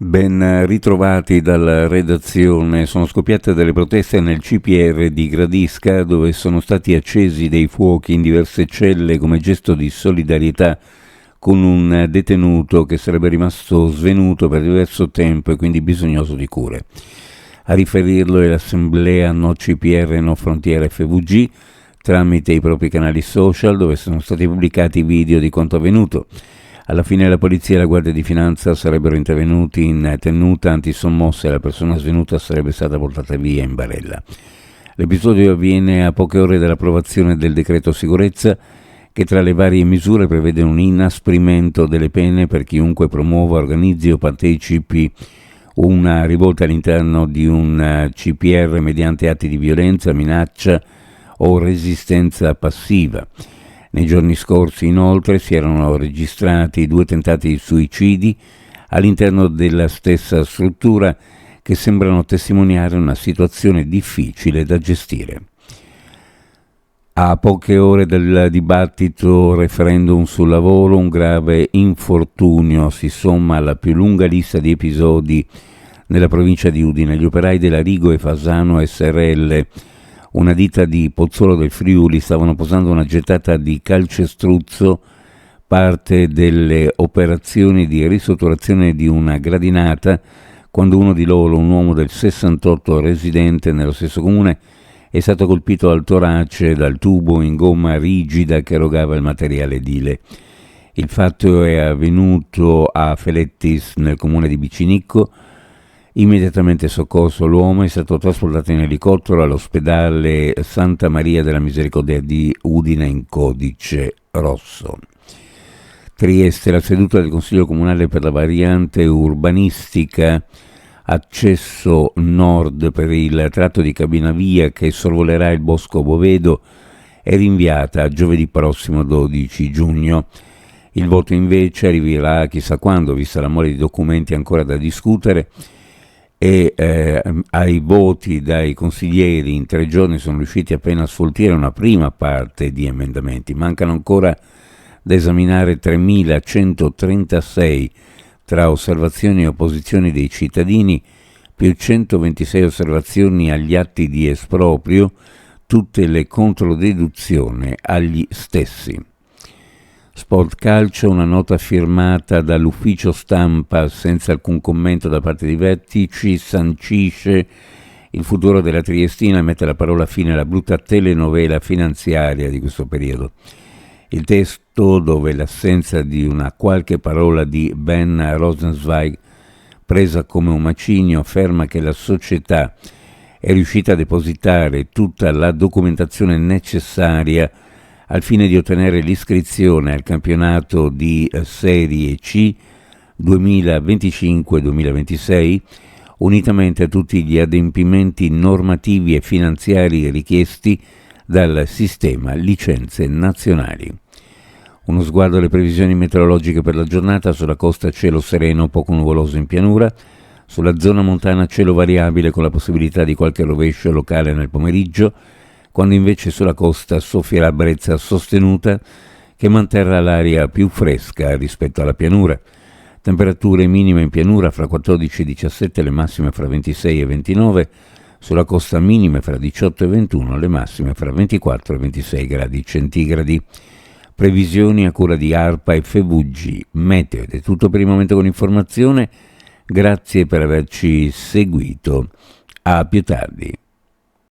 Ben ritrovati dalla redazione. Sono scoppiate delle proteste nel CPR di Gradisca, dove sono stati accesi dei fuochi in diverse celle come gesto di solidarietà con un detenuto che sarebbe rimasto svenuto per diverso tempo e quindi bisognoso di cure. A riferirlo è l'assemblea No CPR No Frontiere FVG tramite i propri canali social, dove sono stati pubblicati video di quanto avvenuto. Alla fine la polizia e la Guardia di Finanza sarebbero intervenuti in tenuta antisommossa e la persona svenuta sarebbe stata portata via in barella. L'episodio avviene a poche ore dall'approvazione del decreto sicurezza, che tra le varie misure prevede un inasprimento delle pene per chiunque promuova, organizzi o partecipi una rivolta all'interno di un CPR mediante atti di violenza, minaccia o resistenza passiva. Nei giorni scorsi, inoltre, si erano registrati 2 tentati suicidi all'interno della stessa struttura che sembrano testimoniare una situazione difficile da gestire. A poche ore dal dibattito referendum sul lavoro, un grave infortunio si somma alla più lunga lista di episodi nella provincia di Udine. Gli operai della Rigo e Fasano SRL, una ditta di Pozzuolo del Friuli, stavano posando una gettata di calcestruzzo, parte delle operazioni di ristrutturazione di una gradinata, quando uno di loro, un uomo del 68 residente nello stesso comune, è stato colpito al torace dal tubo in gomma rigida che erogava il materiale edile. Il fatto è avvenuto a Felettis, nel comune di Bicinicco. Immediatamente soccorso l'uomo, è stato trasportato in elicottero all'ospedale Santa Maria della Misericordia di Udine in codice rosso. Trieste, la seduta del Consiglio Comunale per la variante urbanistica accesso nord per il tratto di cabinavia che sorvolerà il Bosco Bovedo è rinviata a giovedì prossimo 12 giugno. Il voto invece arriverà chissà quando, vista la mole di documenti ancora da discutere, e ai voti dai consiglieri in 3 giorni sono riusciti appena a sfoltire una prima parte di emendamenti. Mancano ancora da esaminare 3.136 tra osservazioni e opposizioni dei cittadini, più 126 osservazioni agli atti di esproprio, tutte le controdeduzioni agli stessi. Sport Calcio, una nota firmata dall'ufficio stampa senza alcun commento da parte dei vertici, sancisce il futuro della Triestina e mette la parola fine alla brutta telenovela finanziaria di questo periodo. Il testo, dove l'assenza di una qualche parola di Ben Rosenzweig, presa come un macigno, afferma che la società è riuscita a depositare tutta la documentazione necessaria al fine di ottenere l'iscrizione al campionato di Serie C 2025-2026, unitamente a tutti gli adempimenti normativi e finanziari richiesti dal sistema licenze nazionali. Uno sguardo alle previsioni meteorologiche per la giornata: sulla costa cielo sereno, poco nuvoloso in pianura, sulla zona montana cielo variabile con la possibilità di qualche rovescio locale nel pomeriggio, quando invece sulla costa soffierà brezza sostenuta che manterrà l'aria più fresca rispetto alla pianura. Temperature minime in pianura fra 14 e 17, le massime fra 26 e 29, sulla costa minime fra 18 e 21, le massime fra 24 e 26 gradi centigradi. Previsioni a cura di ARPA e FVG Meteo. Ed è tutto per il momento con informazione. Grazie per averci seguito. A più tardi.